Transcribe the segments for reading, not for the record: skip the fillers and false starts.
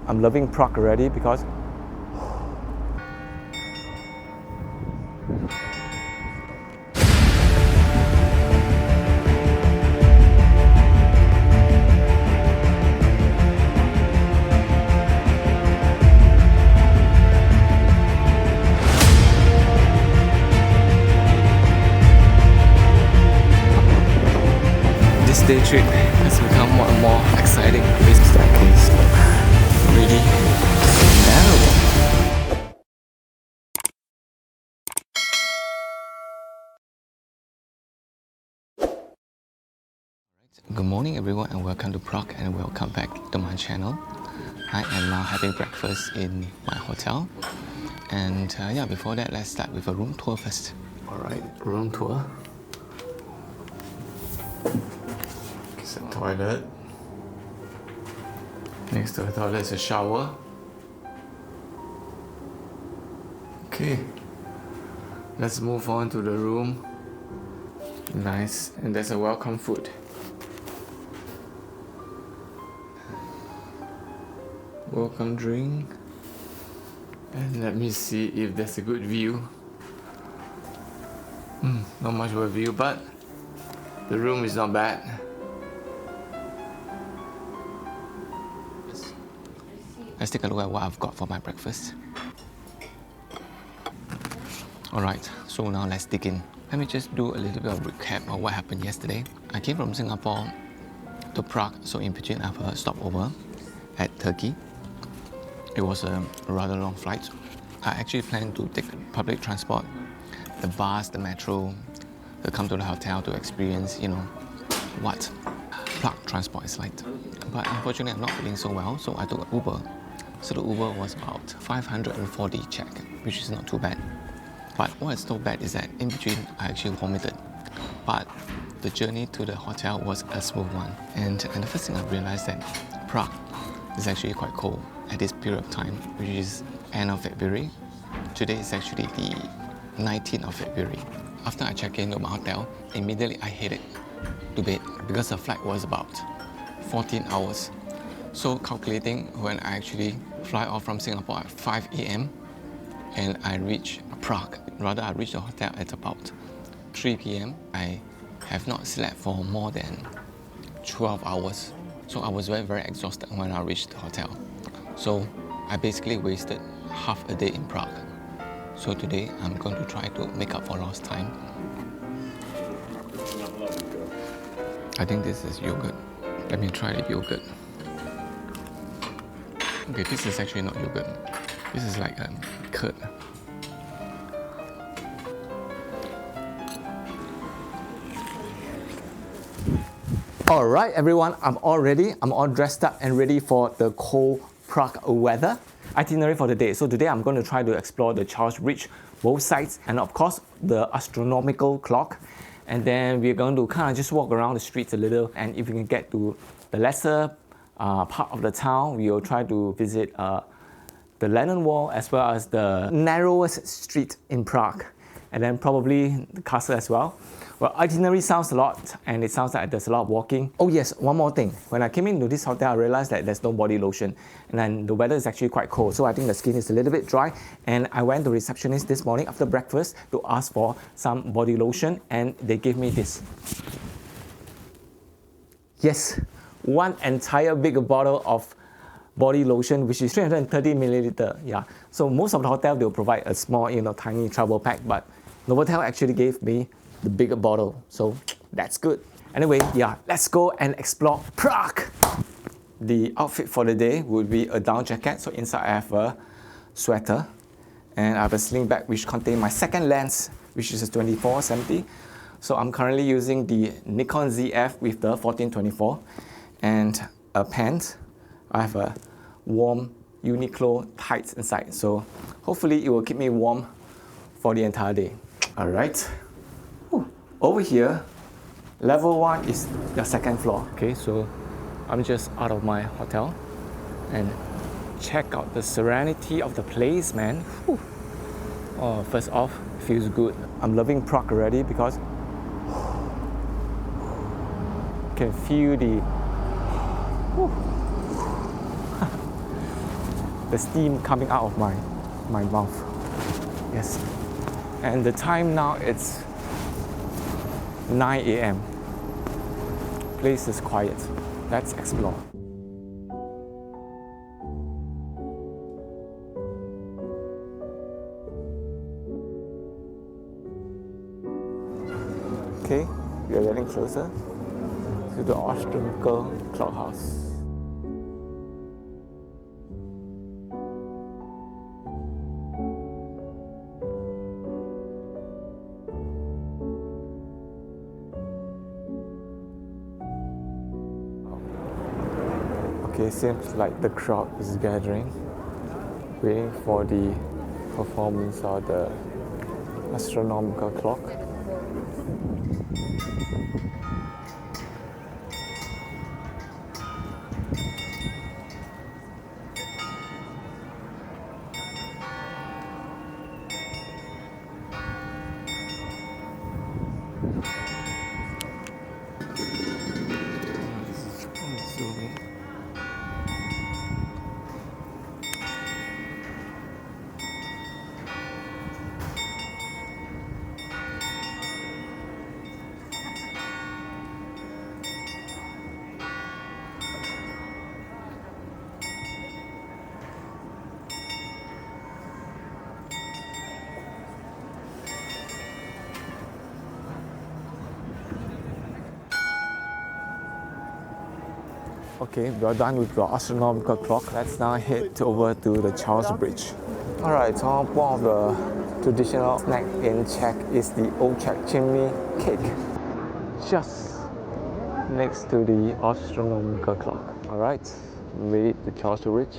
I'm loving Prague already because this day trip has become more and more exciting. This staircase really narrow. Good morning everyone and welcome to Prague and welcome back to my channel. I am now having breakfast in my hotel and yeah, before that let's start with a room tour first. Alright, room tour. It's a toilet. Next to the toilet is a shower. Okay, let's move on to the room. Nice, and there's a welcome food. Welcome drink. And let me see if there's a good view. Not much of a view, but the room is not bad. Let's take a look at what I've got for my breakfast. Alright, so now let's dig in. Let me just do a little bit of recap of what happened yesterday. I came from Singapore to Prague, so in between I have a stopover at Turkey. It was a rather long flight. I actually planned to take public transport, the bus, the metro, to come to the hotel to experience, what Prague transport is like. But unfortunately, I'm not feeling so well, so I took an Uber. So the Uber was about 540 Czech, which is not too bad. But what is so bad is that in between, I actually vomited. But the journey to the hotel was a smooth one. And the first thing I realized that Prague is actually quite cold at this period of time, which is end of February. Today is actually the 19th of February. After I checked into my hotel, immediately I headed to bed because the flight was about 14 hours. So calculating when I actually fly off from Singapore at 5 AM and I reach Prague, rather I reached the hotel at about 3 PM. I have not slept for more than 12 hours. So I was very exhausted when I reached the hotel. So I basically wasted half a day in Prague. So today I'm going to try to make up for lost time. I think this is yogurt. Let me try the yogurt. Okay, this is actually not yogurt. This is like curd. Alright everyone, I'm all ready. I'm all dressed up and ready for the cold Prague weather. Itinerary for the day. So today I'm going to try to explore the Charles Bridge, both sides, and of course the astronomical clock. And then we're going to kind of just walk around the streets a little, and if we can get to the lesser part of the town, we will try to visit the Lenin Wall as well as the narrowest street in Prague, and then probably the castle as well. Well, itinerary sounds a lot, and it sounds like there's a lot of walking. Oh yes, one more thing. When I came into this hotel, I realized that there's no body lotion, and then the weather is actually quite cold, so I think the skin is a little bit dry. And I went to the receptionist this morning after breakfast to ask for some body lotion, and they gave me this. Yes, one entire big bottle of body lotion, which is 330 milliliter. Yeah. So most of the hotel they'll provide a small, tiny travel pack, but Novotel actually gave me the bigger bottle, so that's good. Anyway, yeah, let's go and explore Prague. The outfit for the day would be a down jacket, so inside I have a sweater, and I have a sling bag which contains my second lens, which is a 24-70. So I'm currently using the Nikon ZF with the 14-24, and a pant. I have a warm Uniqlo tights inside, so hopefully it will keep me warm for the entire day. All right. Over here, level 1 is the second floor. Okay, so I'm just out of my hotel and check out the serenity of the place, man. Whew. Oh, first off, feels good. I'm loving Prague already because can feel the the steam coming out of my mouth. Yes. And the time now it's 9 a.m. Place is quiet. Let's explore. Okay, we are getting closer to the astronomical clock house. Okay, seems like the crowd is gathering, waiting for the performance of the astronomical clock. Okay, we are done with the astronomical clock. Let's now head over to the Charles Bridge. Alright, so one of the traditional snack in Czech is the Old Czech chimney cake, just next to the astronomical clock. Alright, made it to Charles Bridge.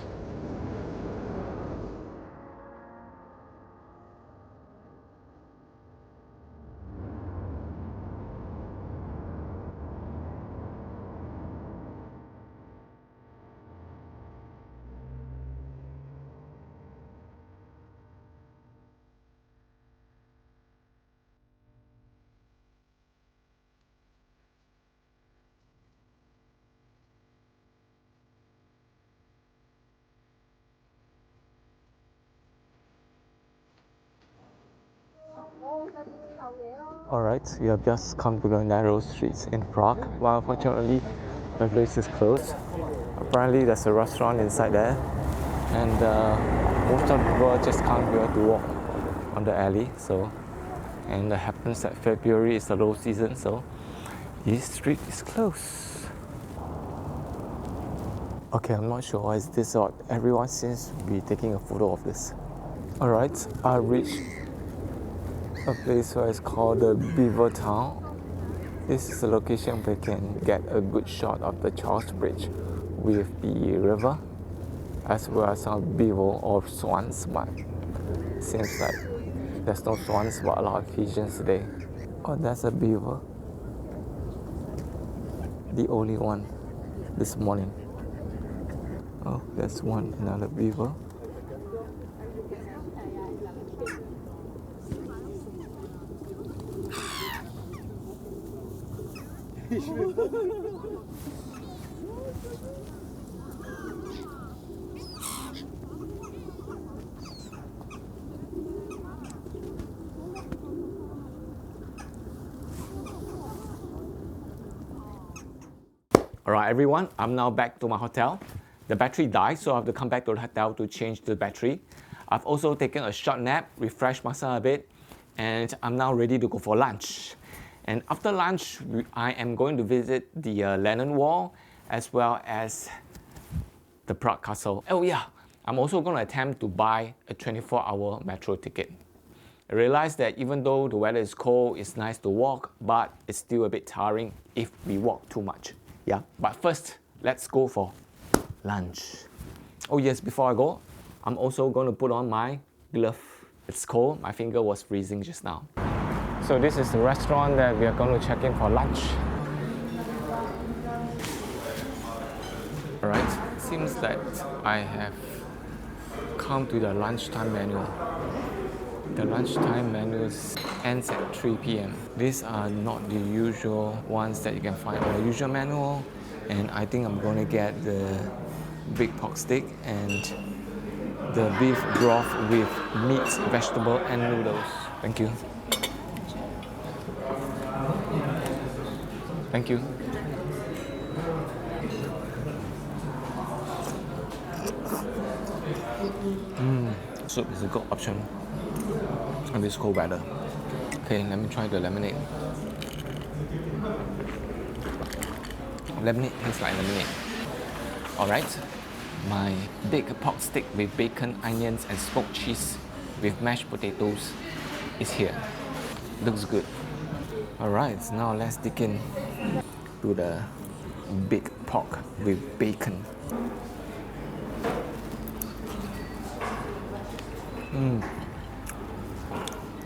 Alright, we have just come to the narrow streets in Prague. Well, unfortunately, the place is closed. Apparently, there's a restaurant inside there, and most of the people just come here to walk on the alley. So, and it happens that February is the low season, so this street is closed. Okay, I'm not sure why is this odd. Everyone seems to be taking a photo of this. Alright, I reached a place where it's called the Beaver Town. This is a location where you can get a good shot of the Charles Bridge with the river, as well as some beaver or swans, but it seems like there's no swans but a lot of pigeons today. Oh, that's a beaver. The only one this morning. Oh, there's another beaver. Alright everyone, I'm now back to my hotel. The battery died, so I have to come back to the hotel to change the battery. I've also taken a short nap, refreshed myself a bit, and I'm now ready to go for lunch. And after lunch, I am going to visit the Lenin Wall as well as the Prague Castle. Oh yeah, I'm also going to attempt to buy a 24-hour metro ticket. I realized that even though the weather is cold, it's nice to walk, but it's still a bit tiring if we walk too much. Yeah, but first, let's go for lunch. Oh yes, before I go, I'm also going to put on my glove. It's cold, my finger was freezing just now. So this is the restaurant that we are going to check in for lunch. Alright, seems that I have come to the lunchtime menu. The lunchtime menu ends at 3 p.m. These are not the usual ones that you can find on the usual menu, and I think I'm going to get the big pork steak and the beef broth with meat, vegetable, and noodles. Thank you. Thank you. Soup is a good option in this cold weather. Okay, let me try the lemonade. Lemonade tastes like lemonade. Alright, my baked pork stick with bacon, onions, and smoked cheese with mashed potatoes is here. Looks good. Alright, now let's dig in to the baked pork with bacon.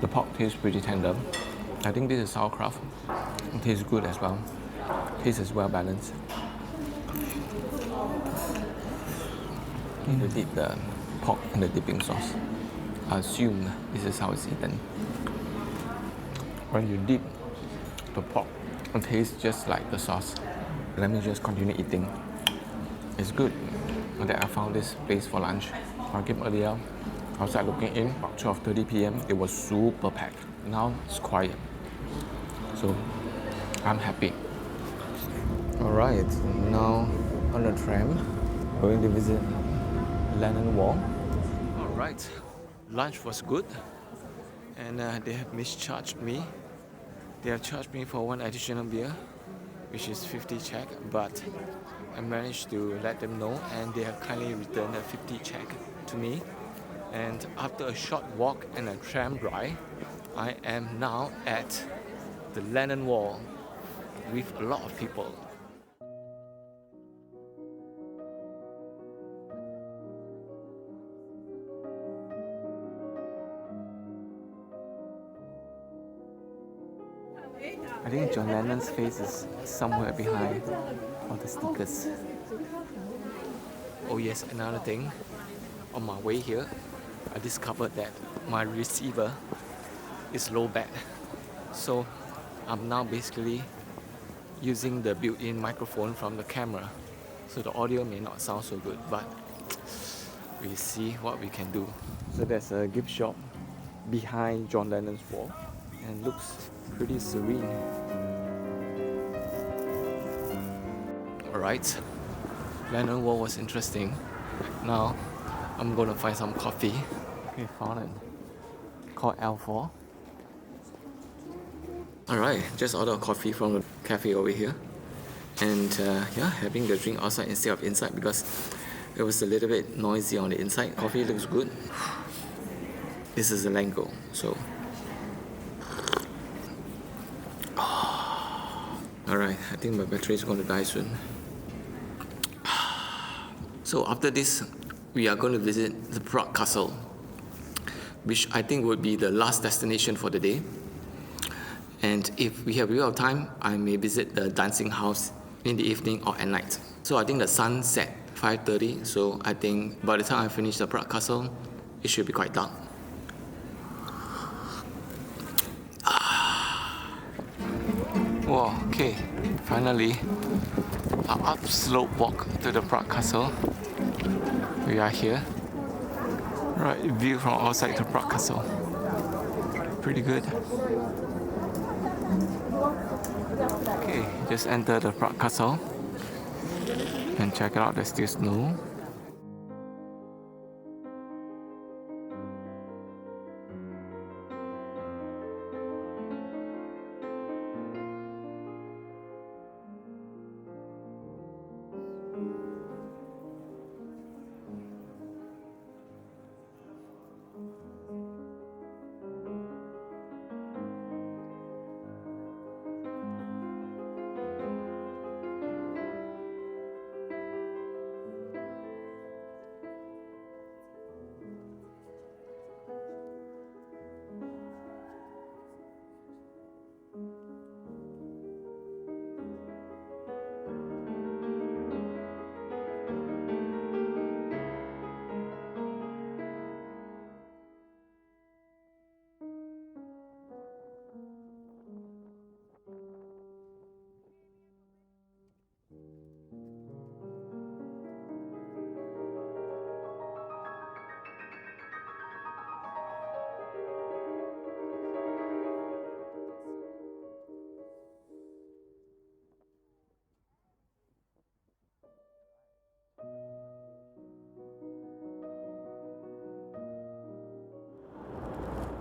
The pork tastes pretty tender. I think this is sauerkraut. It tastes good as well. Taste is well balanced. You dip the pork in the dipping sauce. I assume this is how it's eaten. When you dip the pork, it tastes just like the sauce. Let me just continue eating. It's good that I found this place for lunch. I came earlier, outside looking in, about 12:30 p.m. It was super packed. Now it's quiet. So I'm happy. Alright, now on the tram, going to visit Lennon Wall. Alright, lunch was good, and they have mischarged me. They have charged me for one additional beer, which is 50 Czech, but I managed to let them know, and they have kindly returned a 50 Czech to me. And after a short walk and a tram ride, I am now at the Lennon Wall with a lot of people. I think John Lennon's face is somewhere behind all the stickers. Oh yes, another thing. On my way here, I discovered that my receiver is low bat. So I'm now basically using the built-in microphone from the camera. So the audio may not sound so good, but we see what we can do. So there's a gift shop behind John Lennon's wall and looks pretty serene. Alright, Lennon Wall was interesting. Now I'm gonna find some coffee. Okay, found it. Called L4. Alright, just ordered coffee from the cafe over here. And yeah, having the drink outside instead of inside because it was a little bit noisy on the inside. Coffee looks good. This is a Lango, so. Alright, I think my battery is going to die soon. So after this, we are going to visit the Prague Castle, which I think would be the last destination for the day. And if we have a bit of time, I may visit the dancing house in the evening or at night. So I think the sun set 5:30, so I think by the time I finish the Prague Castle, it should be quite dark. Wow, okay, finally, an upslope walk to the Prague Castle. We are here. Right, view from outside the Prague Castle. Pretty good. Okay, just enter the Prague Castle and check it out, there's still snow.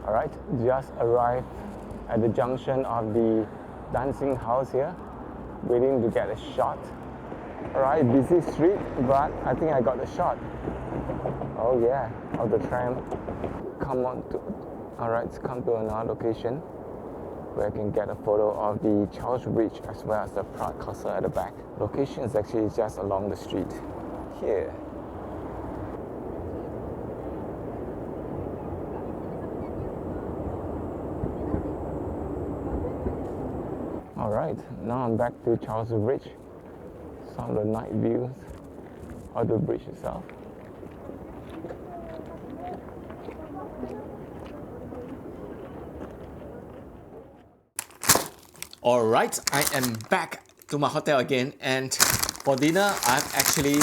Alright, just arrived at the junction of the dancing house here, waiting to get a shot. Alright, busy street, but I think I got a shot. Oh yeah, of the tram. Alright, come to another location where I can get a photo of the Charles Bridge as well as the Prague Castle at the back. Location is actually just along the street here. Alright, now I'm back to Charles Bridge. Some of the night views of the bridge itself. Alright, I am back to my hotel again, and for dinner I've actually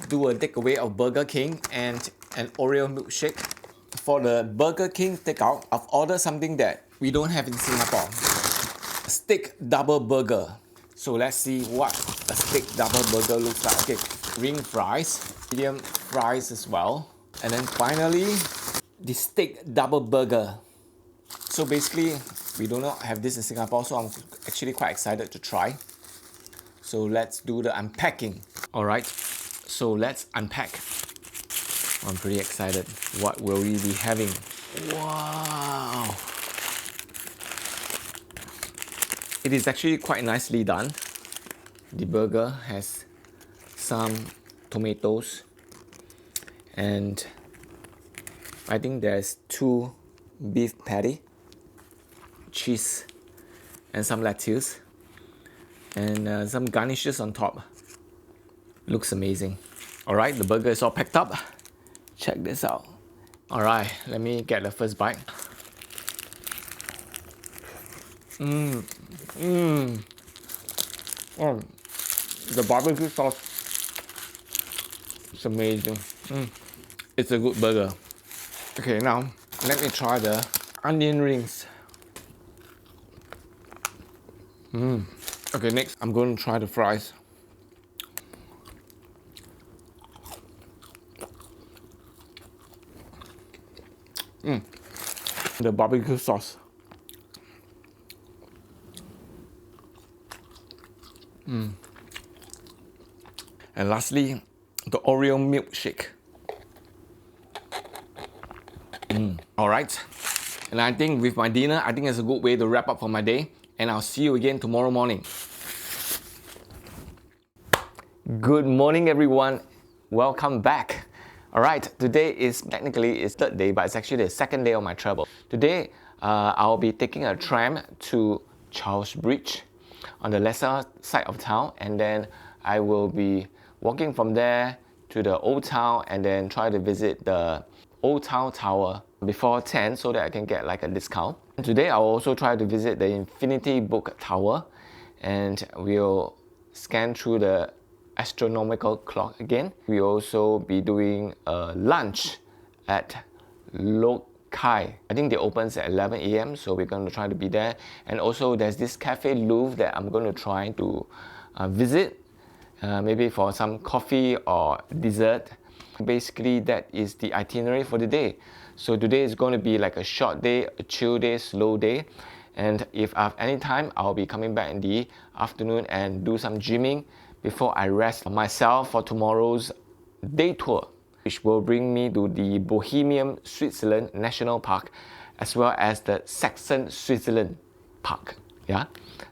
do a takeaway of Burger King and an Oreo milkshake. For the Burger King takeout, I've ordered something that we don't have in Singapore. A steak double burger. So let's see what a steak double burger looks like. Okay, ring fries, medium fries as well. And then finally, the steak double burger. So basically, we do not have this in Singapore, so I'm actually quite excited to try. So let's do the unpacking. Alright, so let's unpack. I'm pretty excited. What will we be having? Wow! It is actually quite nicely done. The burger has some tomatoes, and I think there's 2 beef patty, cheese, and some lettuce, and some garnishes on top. Looks amazing. Alright, the burger is all packed up. Check this out. Alright, let me get the first bite. The barbecue sauce is amazing. It's a good burger. Okay, now let me try the onion rings. Okay, next I'm going to try the fries. The barbecue sauce. And lastly, the Oreo milkshake. Alright, and I think with my dinner, I think it's a good way to wrap up for my day, and I'll see you again tomorrow morning. Good morning everyone, welcome back. Alright, today is technically it's third day, but it's actually the second day of my travel. Today, I'll be taking a tram to Charles Bridge on the lesser side of town, and then I will be walking from there to the Old Town and then try to visit the Old Town Tower before 10 so that I can get like a discount. And today I'll also try to visit the Infinity Book Tower, and we'll scan through the astronomical clock again. We'll also be doing a lunch at Lokai. I think they opens at 11 AM, so we're going to try to be there. And also there's this Cafe Louvre that I'm going to try to visit, maybe for some coffee or dessert. Basically that is the itinerary for the day. So today is going to be like a short day, a chill day, slow day. And if I have any time, I'll be coming back in the afternoon and do some gymming before I rest myself for tomorrow's day tour, which will bring me to the Bohemian Switzerland National Park, as well as the Saxon Switzerland Park. Yeah,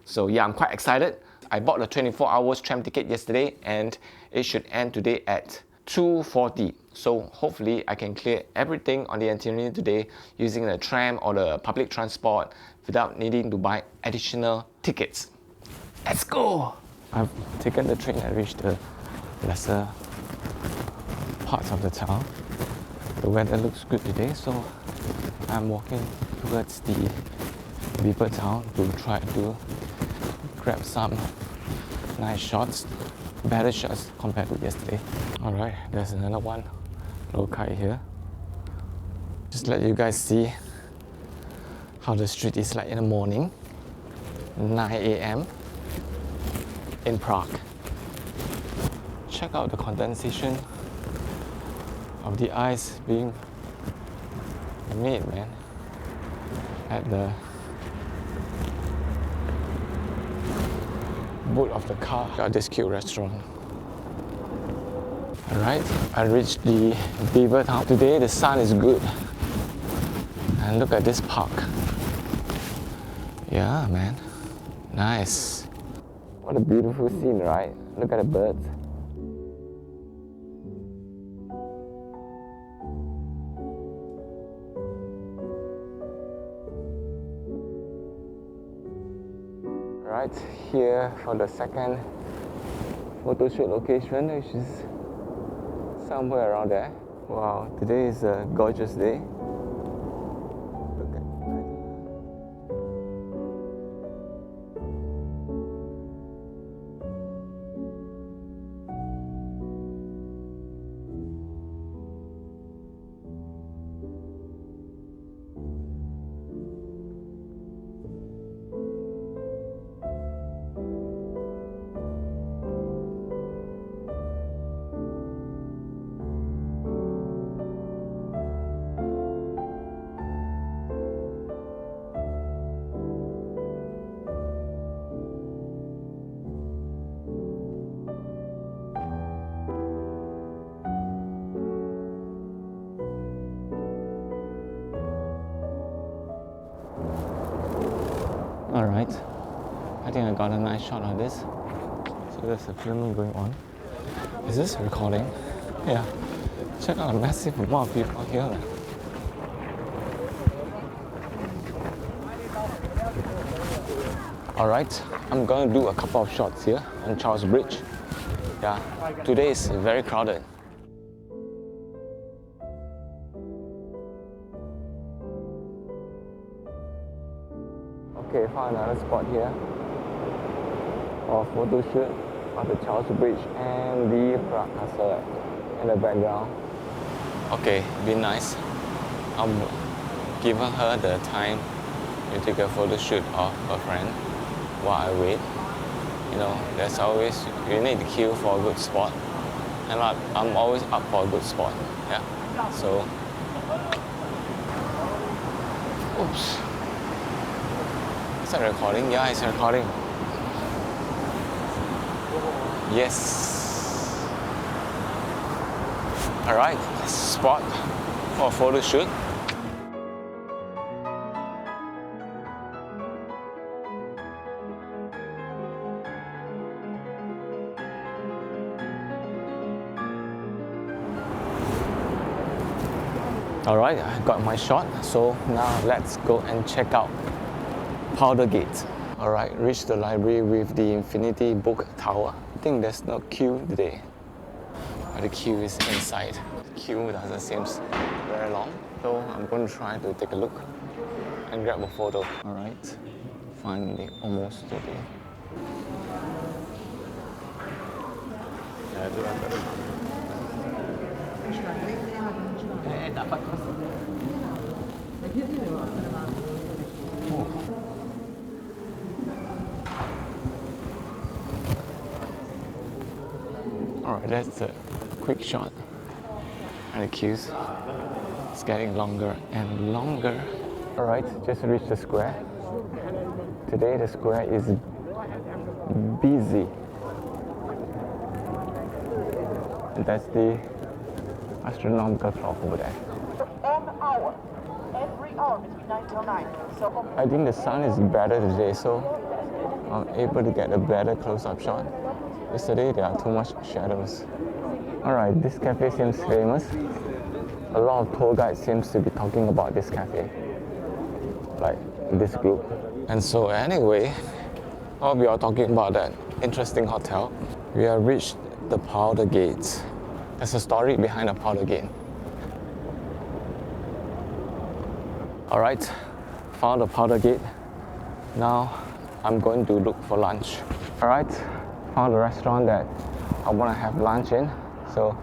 so yeah, I'm quite excited. I bought the 24 hours tram ticket yesterday, and it should end today at 2:40. So hopefully I can clear everything on the itinerary today using the tram or the public transport without needing to buy additional tickets. Let's go! I've taken the train and reached the lesser parts of the town. The weather looks good today, so I'm walking towards the deeper town to try to grab some nice shots, better shots compared to yesterday. Alright, there's another one, Lokai here. Just let you guys see how the street is like in the morning, 9 AM in Prague. Check out the condensation of the ice being made, man. at the boot of the car. Got this cute restaurant. Alright, I reached the beaver town. Today the sun is good. And look at this park. Yeah, man. Nice. What a beautiful scene, right? Look at the birds. Right here for the second photo shoot location, which is somewhere around there. Wow, today is a gorgeous day. Look at Alright, I think I got a nice shot of this. So there's a filming going on. Is this recording? Yeah. Check out a massive amount of people here. Alright, I'm gonna do a couple of shots here on Charles Bridge. Yeah, today is very crowded. Okay, found another spot here for photo shoot of the Charles Bridge and the Prague Castle in the background. Okay, be nice. I'm giving her the time to take a photo shoot of her friend while I wait. You know, there's always, you need to queue for a good spot. And I'm always up for a good spot. Yeah. So, oops. Is that recording? Yeah, it's recording. Yes. Alright, spot for a photo shoot. Alright, I got my shot, so now let's go and check out Powder Gate. Alright, reached the library with the Infinity Book Tower. I think there's no queue today, but the queue is inside. The queue doesn't seem very long, so I'm going to try to take a look and grab a photo. Alright, finally almost to the... Alright, that's a quick shot. And the queues is getting longer and longer. Alright, just reached the square. Today the square is busy. And that's the astronomical clock over there. An hour. Every hour between 9 till 9. So I think the sun is better today, so I'm able to get a better close-up shot. Yesterday there are too much shadows. Alright, this cafe seems famous. A lot of tour guides seems to be talking about this cafe, like this group. And so anyway, while we are talking about that interesting hotel, we have reached the Powder Gate. There's a story behind the Powder Gate. Alright, found the Powder Gate. Now I'm going to look for lunch. Alright, found a restaurant that I want to have lunch in, so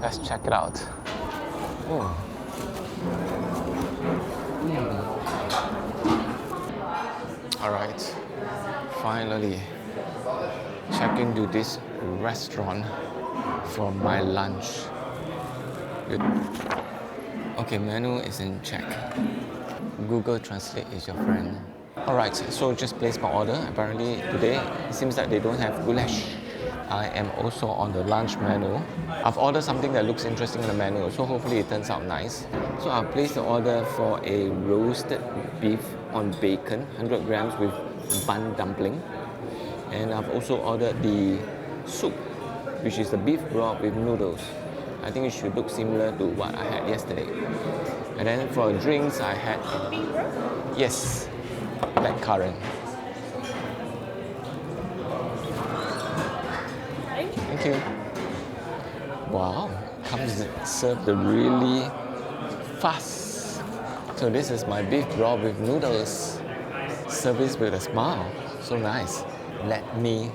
let's check it out. Oh. Alright, finally check into this restaurant for my lunch. Good. Okay, menu is in check. Google Translate is your friend. Alright, so just placed my order. Apparently today it seems that they don't have goulash. I am also on the lunch menu. I've ordered something that looks interesting in the menu, so hopefully it turns out nice. So I've placed the order for a roasted beef on bacon, 100 grams with bun dumpling. And I've also ordered the soup, which is the beef broth with noodles. I think it should look similar to what I had yesterday. And then for drinks, I had, yes, black currant. Thank you. Wow, comes served really fast. So this is my beef broth with noodles. Service with a smile. So nice. Let me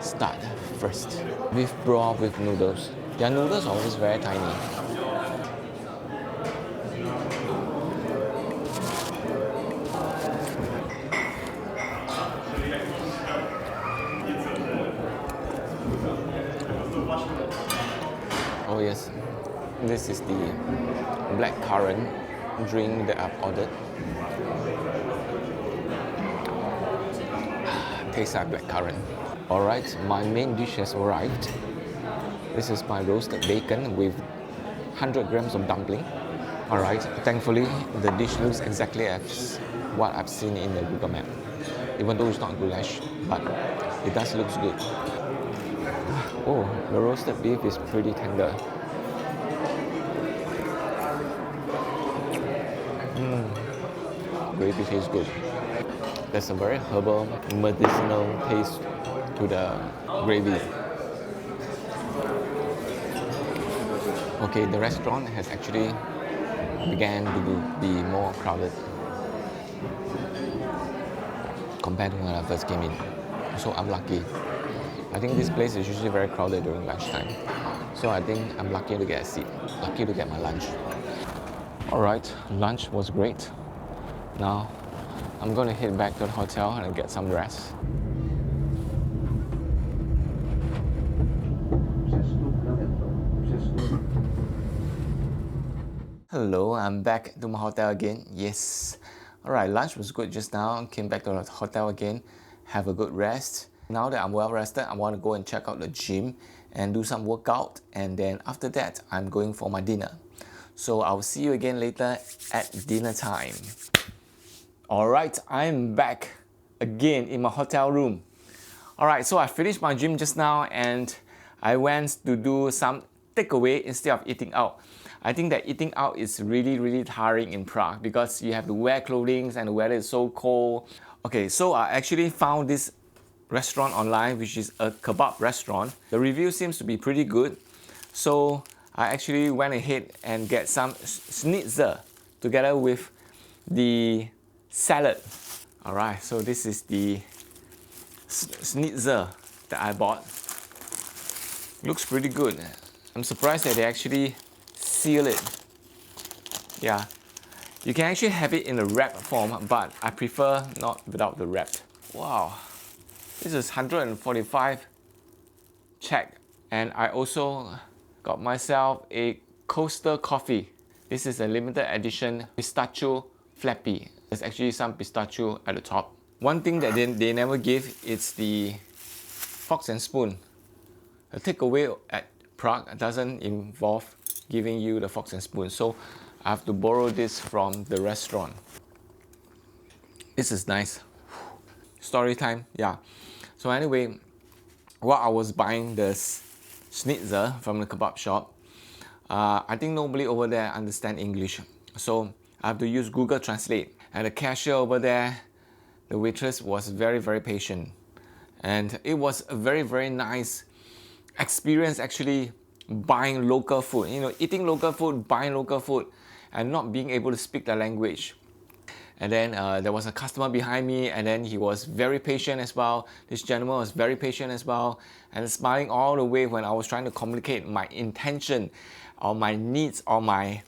start first. Beef broth with noodles. Their noodles are always very tiny. Oh yes, this is the black currant drink that I've ordered. Tastes like black currant. Alright, my main dish has arrived. This is my roasted bacon with 100 grams of dumpling. Alright, thankfully the dish looks exactly as what I've seen in the Google map. Even though it's not goulash, but it does look good. Oh, the roasted beef is pretty tender. Gravy tastes good. There's a very herbal, medicinal taste to the gravy. Okay, the restaurant has actually began to be more crowded compared to when I first came in. So I'm lucky. I think this place is usually very crowded during lunchtime. So I think I'm lucky to get a seat, lucky to get my lunch. Alright, lunch was great. Now I'm going to head back to the hotel and get some rest. Hello, I'm back to my hotel again. Yes. Alright, lunch was good just now. Came back to the hotel again. Have a good rest. Now that I'm well rested, I want to go and check out the gym and do some workout. And then after that, I'm going for my dinner. So I'll see you again later at dinner time. Alright, I'm back again in my hotel room. Alright, so I finished my gym just now and I went to do some takeaway instead of eating out. I think that eating out is really tiring in Prague because you have to wear clothing and the weather is so cold. Okay, so I actually found this restaurant online, which is a kebab restaurant. The review seems to be pretty good. So I actually went ahead and get some schnitzel together with the salad. Alright, so this is the schnitzel that I bought. Looks pretty good. I'm surprised that they actually seal it. Yeah, you can actually have it in a wrap form, but I prefer not without the wrap. Wow, this is 145 Czech, and I also got myself a coaster coffee. This is a limited edition pistachio flappy. There's actually some pistachio at the top. One thing that they never give is the forks and spoon. The takeaway at Prague doesn't involve giving you the forks and spoon, so I have to borrow this from the restaurant. This is nice. Story time, yeah. So anyway, while I was buying this schnitzel from the kebab shop, I think nobody over there understands English, so I have to use Google Translate. And the cashier over there, the waitress was very patient, and it was a very nice experience actually buying local food. You know, eating local food, buying local food, and not being able to speak the language. And then there was a customer behind me, and then he was very patient as well. This gentleman was very patient as well, and smiling all the way when I was trying to communicate my intention or my needs or my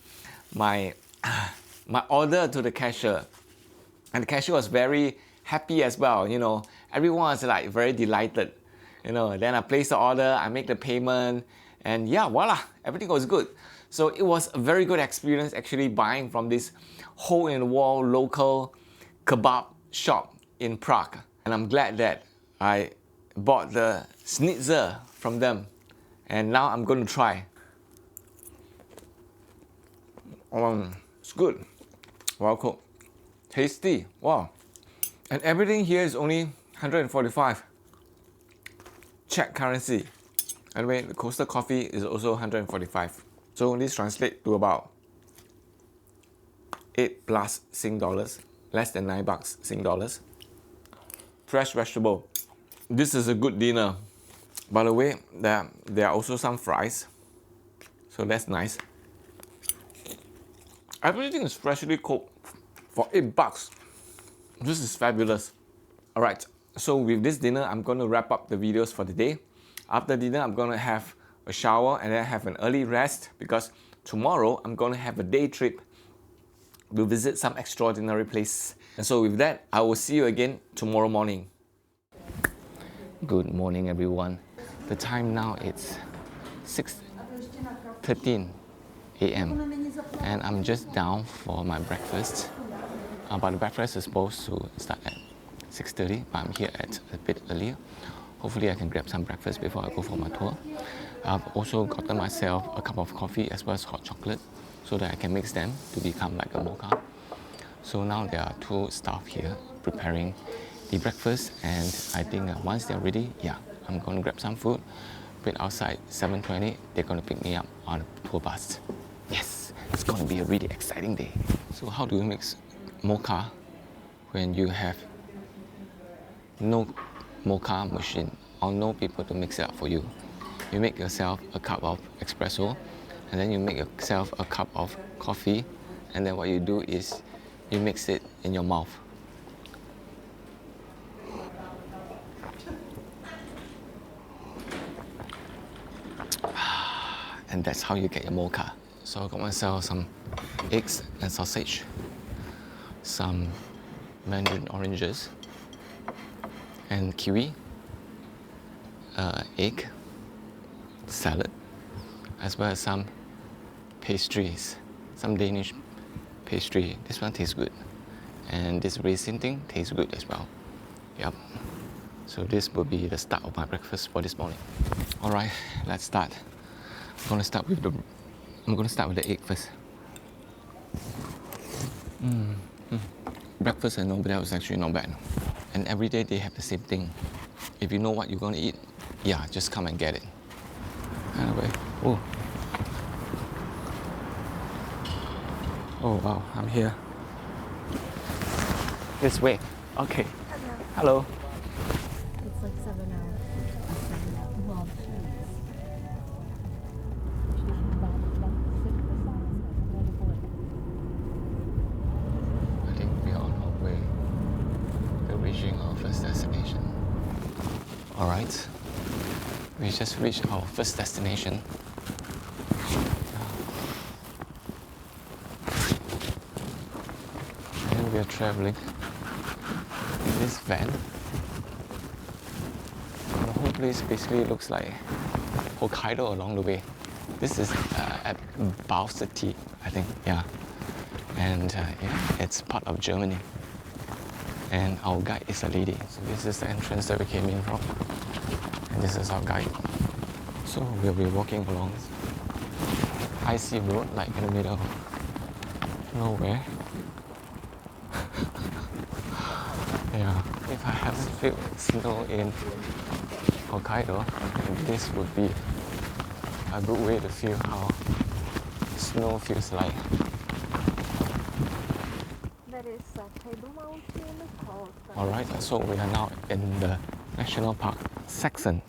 order to the cashier. And the cashier was very happy as well. You know, everyone was like very delighted. You know, then I placed the order, I make the payment, and yeah, voila, everything was good. So it was a very good experience actually buying from this hole-in-the-wall local kebab shop in Prague. And I'm glad that I bought the schnitzel from them. And now I'm going to try. It's good. Well cooked. Tasty. Wow. And everything here is only 145 Czech currency. Anyway, the Coastal Coffee is also 145. So this translates to about 8 plus Sing dollars, less than $9 Sing dollars. Fresh vegetable. This is a good dinner. By the way, there are also some fries. So that's nice. Everything is freshly cooked for $8. This is fabulous. Alright, so with this dinner, I'm going to wrap up the videos for the day. After dinner, I'm going to have a shower and then have an early rest because tomorrow I'm going to have a day trip to visit some extraordinary place. And so with that, I will see you again tomorrow morning. Good morning, everyone. The time now is 6:13 a.m. and I'm just down for my breakfast. But the breakfast is supposed to start at 6:30, but I'm here at a bit earlier. Hopefully I can grab some breakfast before I go for my tour. I've also gotten myself a cup of coffee as well as hot chocolate so that I can mix them to become like a mocha. So now there are two staff here preparing the breakfast, and I think once they're ready, yeah, I'm going to grab some food. Wait outside 7:20, they're going to pick me up on a tour bus. Yes, it's going to be a really exciting day. So how do you mix mocha when you have no mocha machine or no people to mix it up for you? You make yourself a cup of espresso, and then you make yourself a cup of coffee, and then what you do is you mix it in your mouth. And that's how you get your mocha. So I got myself some eggs and sausage, some mandarin oranges and kiwi, egg, salad, as well as some pastries, some Danish pastry. This one tastes good, and this raisin thing tastes good as well. Yep. So this will be the start of my breakfast for this morning. All right, let's start. I'm gonna start with the egg first. Breakfast at Novotel is actually not bad, and every day they have the same thing. If you know what you're gonna eat, yeah, just come and get it. Anyway, oh wow, I'm here. This way. Okay. Hello. It's like 7 hours. Well, I think we are on our way to reaching our first destination. Alright, we just reached our first destination. And we are traveling in this van. And the whole place basically looks like Hokkaido along the way. This is at Budapest, I think, yeah. And yeah, it's part of Germany. And our guide is a lady. So this is the entrance that we came in from. And this is our guide. So we'll be walking along icy road, like in the middle of nowhere. Yeah, if I haven't felt snow in Hokkaido, this would be a good way to feel how snow feels like. there is a table mountain called... Alright, so we are now in the National Park Saxon.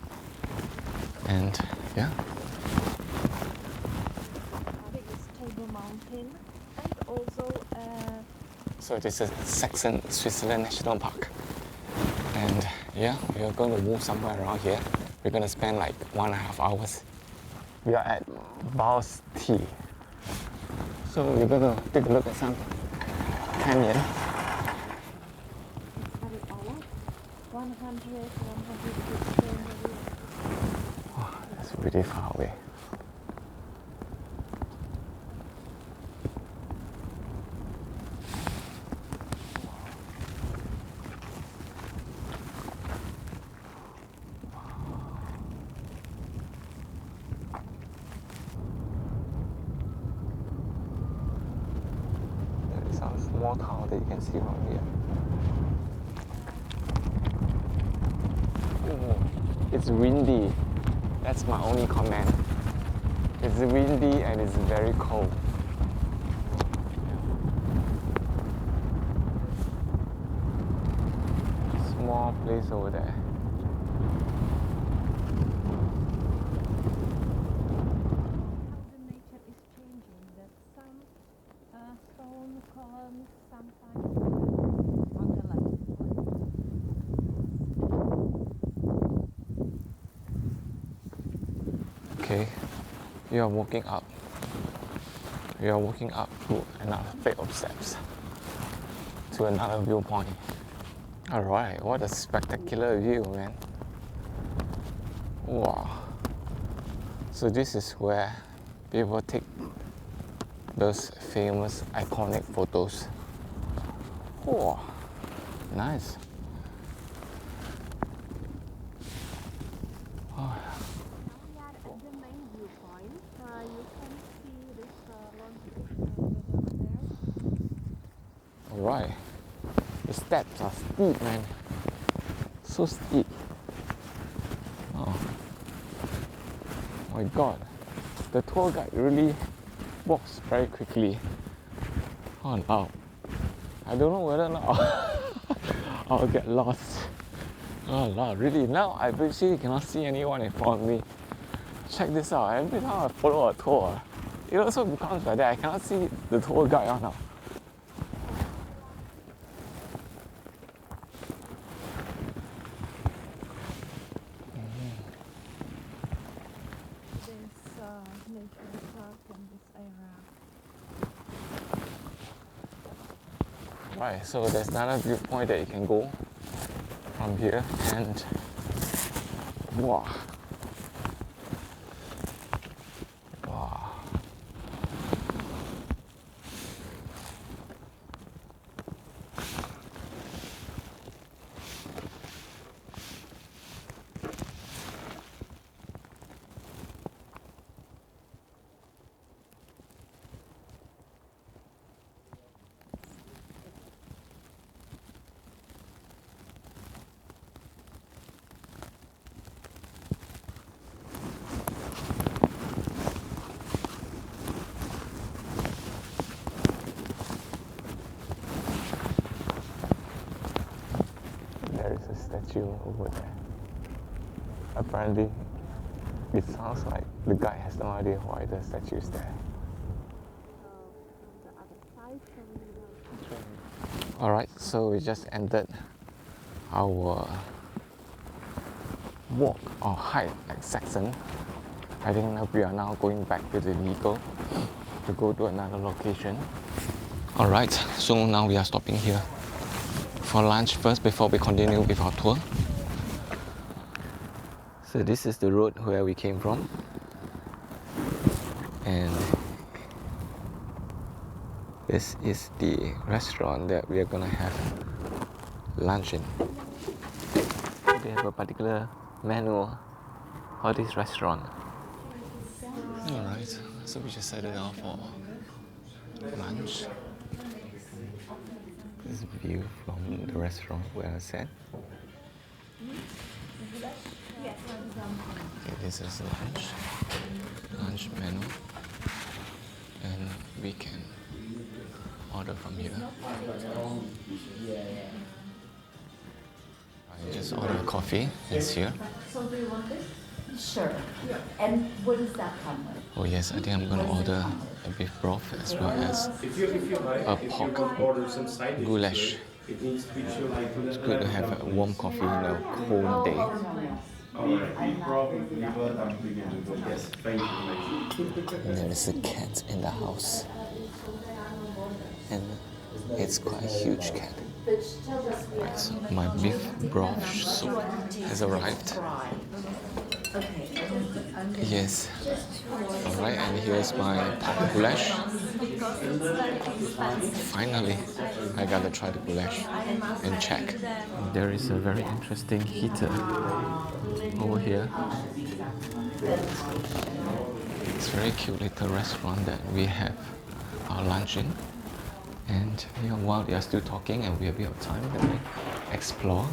And yeah. biggest table mountain, and also So this is Saxon, Switzerland National Park. And yeah, we are going to move somewhere around here. We're going to spend like 1.5 hours. We are at Budapest. So we're going to take a look at some canyon. 100. Oh, that's really far away. some small town that you can see from here. Ooh, it's windy. That's my only comment. It's windy and it's very cold. Small place over there. The nature is changing. That some stone columns sometimes on the left. Okay, you are walking up. You are walking up to another flight of steps to another viewpoint. Alright, what a spectacular view, man. Wow. So this is where people take those famous iconic photos. Wow, nice. Oh. We are at the main viewpoint. You can see this long over there. Alright. The steps are steep, man. So steep. Oh my god. The tour guide really walks very quickly. Oh no. I don't know whether or not I'll get lost. Oh no, really? Now I basically cannot see anyone in front of me. Check this out. Every time I follow a tour, it also becomes like that. I cannot see the tour guide now. This nature park in this area. Right, so there's another viewpoint that you can go from here, and wow. Wow. There is a statue over there. Apparently, it sounds like the guy has no idea why the statue is there. The other side, so Alright, so we just ended our walk or hike at Saxon. I think we are now going back to the vehicle to go to another location. Alright, so now we are stopping here for lunch first before we continue with our tour. So this is the road where we came from, and this is the restaurant that we are gonna have lunch in. They have a particular menu for this restaurant. Alright, so we just settled down for lunch. This view from the restaurant where I sat. Okay, this is lunch menu, and we can order from here. I just ordered coffee. It's here. So do you want this? Sure. And what does that come with? Oh yes, I think I'm gonna order a beef broth as well as a pork goulash. It's good to have a warm coffee in a cold day. And there is a cat in the house, and it's quite a huge cat. Right, so my beef broth soup has arrived. Yes. Alright, and here's my pork goulash. Finally, I gotta try the goulash and check. There is a very interesting heater over here. It's a very cute little restaurant that we have our lunch in. And you know, while they are still talking and we have a bit of time, let me explore.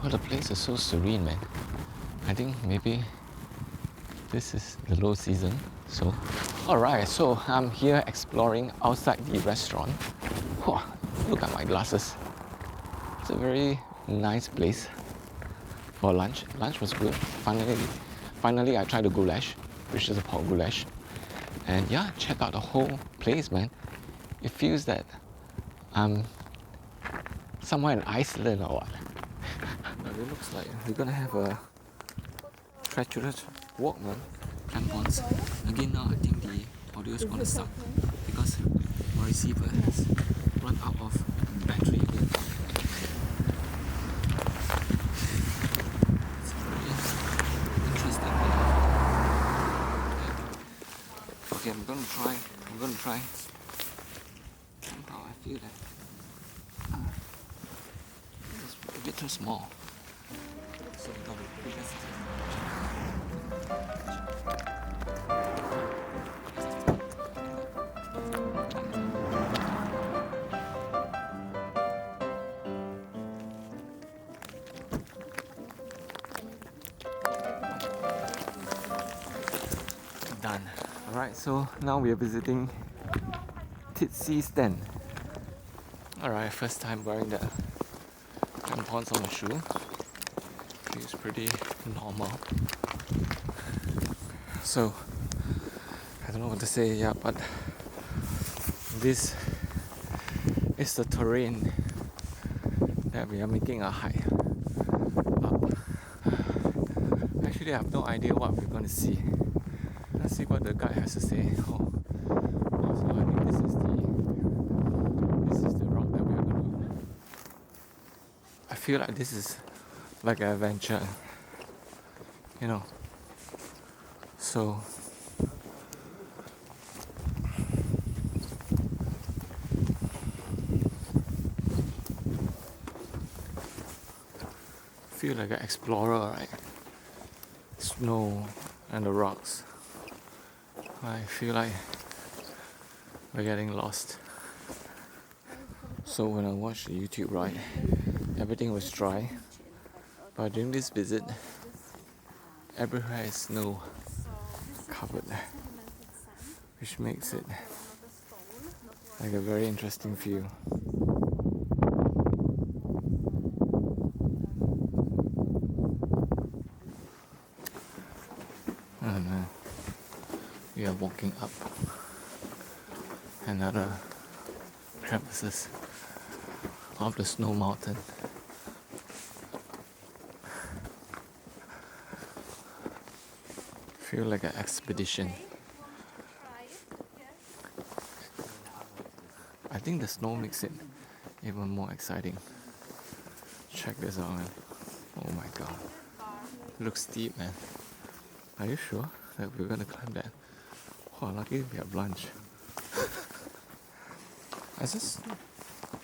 Well, the place is so serene, man. I think maybe this is the low season. So, alright, so I'm here exploring outside the restaurant. Whoa, look at my glasses. It's a very nice place for lunch. Lunch was good. Finally I tried the goulash, which is a pork goulash. And yeah, check out the whole place, man. It feels that I'm somewhere in Iceland or what. It looks like we're gonna have a treacherous walk, man. Crampons. Again now I think the audio is gonna suck because my receiver has run out of battery again. It's very interesting. Okay, I'm gonna try. Somehow I feel that it's a bit too small. So we're gonna put this. Done. Alright, so now we are visiting Titsy Stand. Alright, first time wearing the crampons on the shoe. Feels pretty normal. So, I don't know what to say, yeah, but this is the terrain that we are making a hike up. Actually, I have no idea what we're going to see. Let's see what the guide has to say. Oh, so I think this is the route that we are going to do. I feel like this is like an adventure, you know. So feel like an explorer, right? Snow and the rocks. I feel like we're getting lost. So when I watched the YouTube ride, everything was dry. But during this visit, everywhere is snow covered, which makes it like a very interesting view. And we are walking up another crevices of the snow mountain. Feel like an expedition. I think the snow makes it even more exciting. Check this out, man. Oh my god. It looks steep, man. Are you sure that we're gonna climb that? Oh, lucky we have lunch.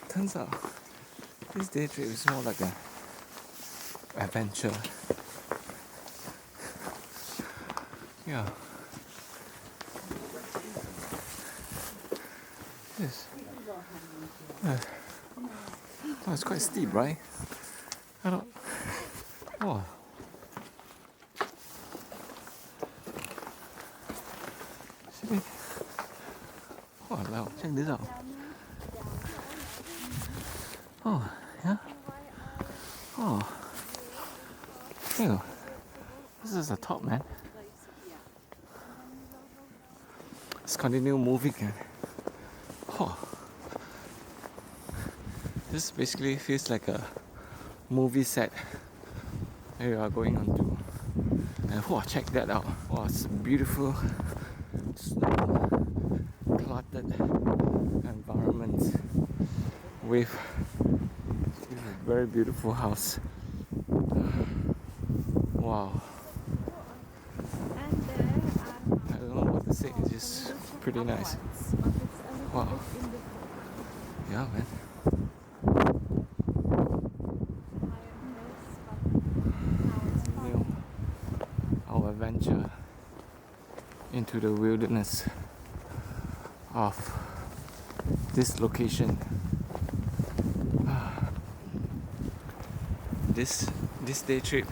Turns out this day trip is more like an adventure. Yeah. Yes. Oh, it's quite steep, right? I don't. Oh. See? Oh, wow. Check this out. Oh, yeah. Oh. Ew. This is the top, man. Let's continue moving. Oh. This basically feels like a movie set that we are going on to. And oh, check that out. Oh, it's a beautiful snow-cluttered environment with a very beautiful house. Wow. I don't know what to say, it's just pretty nice. Wow. Yeah, man. Our adventure into the wilderness of this location. This day trip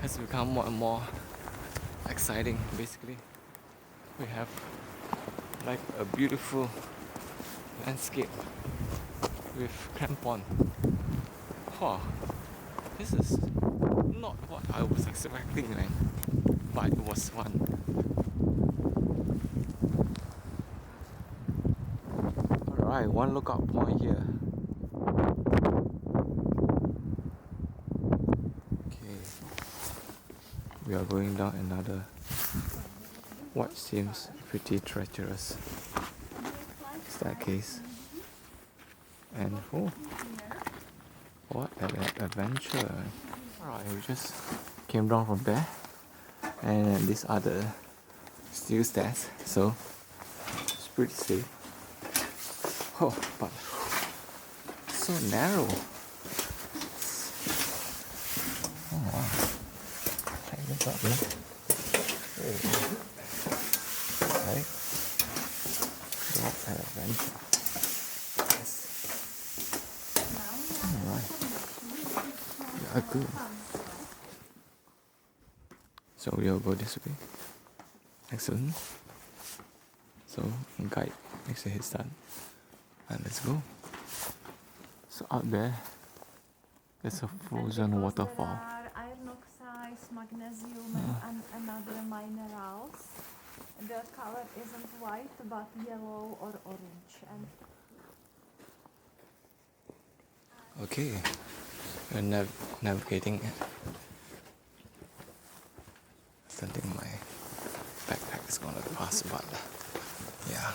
has become more and more exciting. Basically, we have like a beautiful landscape with crampon. Oh, this is not what I was expecting, man, but it was fun. Alright, one lookout point here. Okay, we are going down another what seems pretty treacherous staircase. And oh, what an adventure. Alright, we just came down from there, and these are the steel stairs, so it's pretty safe. Oh, but so narrow. Oh wow. Check this out, man. Right? What an adventure. Yes. Alright. Yeah, good. So we'll go this way. Excellent. So guide makes a head start. And let's go. So out there, there's a frozen waterfall. There are iron oxides, magnesium, and other minerals. The color isn't white, but yellow or orange. And Okay, we're navigating. I don't think my backpack is gonna pass, but yeah.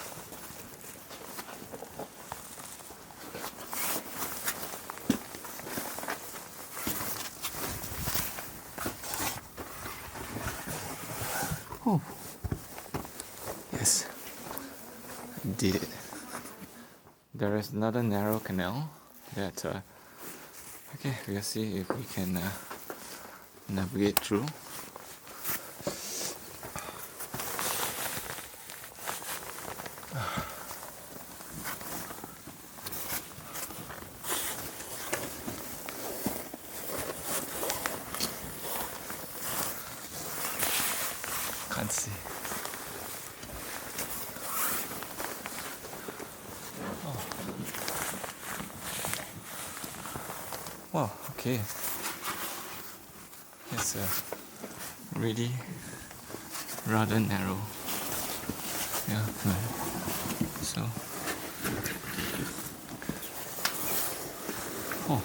Oh, yes, I did it. There is another narrow canal that, okay, we'll see if we can navigate through. Can't see. Oh. Wow, okay. It's really rather narrow. Yeah, so. Oh.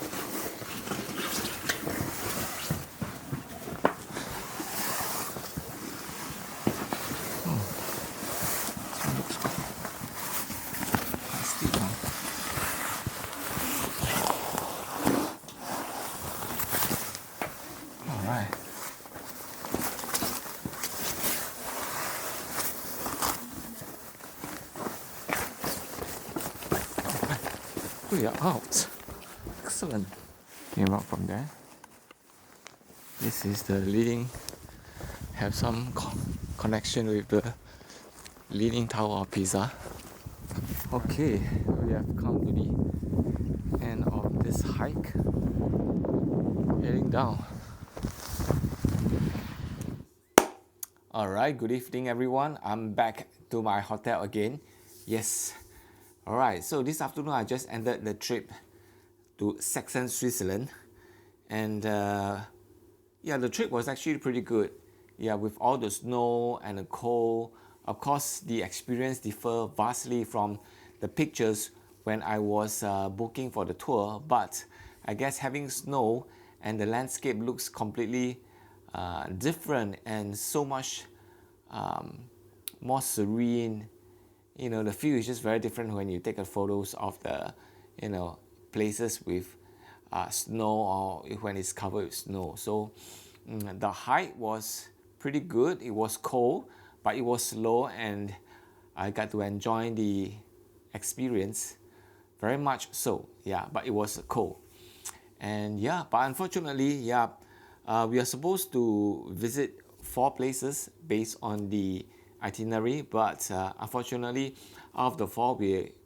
Alright. We are out. Excellent. Came out from there. This is the leading, have some connection with the leaning tower of Pisa. Okay, we have come to the end of this hike. Heading down. Alright, good evening everyone. I'm back to my hotel again. Yes. Alright, so this afternoon I just ended the trip to Saxon, Switzerland. And yeah, the trip was actually pretty good. Yeah, with all the snow and the cold. Of course, the experience differed vastly from the pictures when I was booking for the tour. But I guess having snow and the landscape looks completely different and so much more serene. You know, the view is just very different when you take photos of the, you know, places with snow or when it's covered with snow. So the hike was pretty good. It was cold, but it was slow, and I got to enjoy the experience very much so. Yeah, but it was cold. And yeah, but unfortunately, yeah, we are supposed to visit 4 places based on the itinerary, but unfortunately, out of the 4,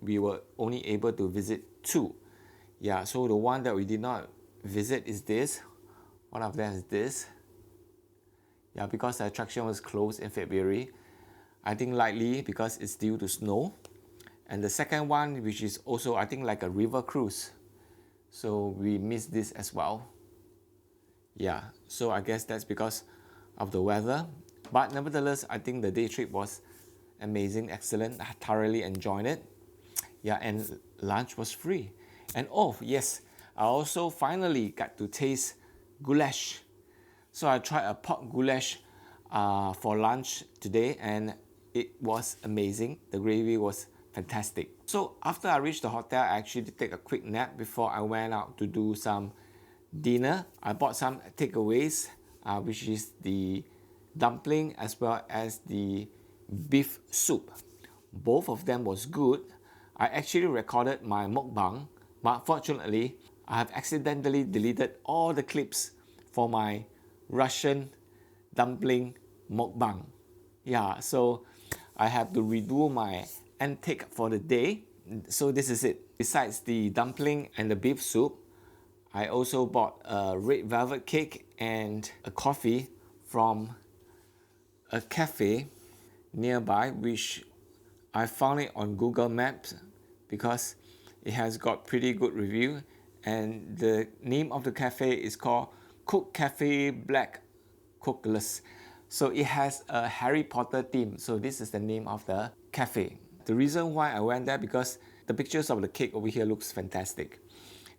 we were only able to visit 2. Yeah, so the one that we did not visit is this. One of them is this. Yeah, because the attraction was closed in February. I think likely because it's due to snow. And the second one, which is also I think like a river cruise. So we missed this as well. Yeah, so I guess that's because of the weather. But nevertheless, I think the day trip was amazing, excellent. I thoroughly enjoyed it. Yeah, and lunch was free. And oh yes, I also finally got to taste goulash. So I tried a pork goulash for lunch today, and it was amazing. The gravy was fantastic. So after I reached the hotel, I actually did take a quick nap before I went out to do some dinner. I bought some takeaways, which is the dumpling as well as the beef soup. Both of them was good. I actually recorded my mukbang, but fortunately, I have accidentally deleted all the clips for my Russian dumpling mukbang. Yeah, so I have to redo my intake for the day. So this is it. Besides the dumpling and the beef soup, I also bought a red velvet cake and a coffee from a cafe nearby, which I found it on Google Maps because it has got pretty good review, and the name of the cafe is called Cook Cafe Black Cookless. So it has a Harry Potter theme, so this is the name of the cafe. The reason why I went there because the pictures of the cake over here looks fantastic,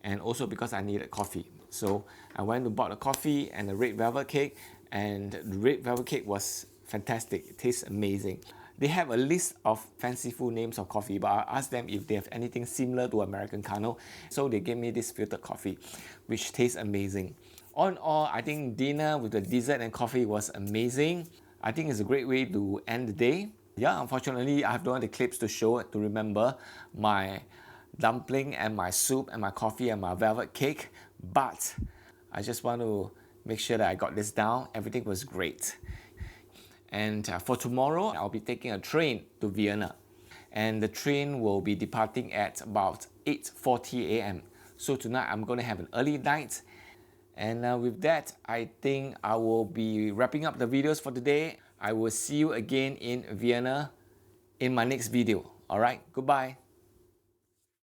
and also because I needed coffee. So I went to bought a coffee and a red velvet cake, and the red velvet cake was fantastic. It tastes amazing. They have a list of fanciful names of coffee, but I asked them if they have anything similar to Americano. So they gave me this filtered coffee, which tastes amazing. All in all, I think dinner with the dessert and coffee was amazing. I think it's a great way to end the day. Yeah, unfortunately, I have no other clips to show to remember my dumpling and my soup and my coffee and my velvet cake. But I just want to make sure that I got this down. Everything was great. And for tomorrow, I'll be taking a train to Vienna. And the train will be departing at about 8:40 a.m. So tonight, I'm going to have an early night. And with that, I think I will be wrapping up the videos for today. I will see you again in Vienna in my next video. Alright, goodbye.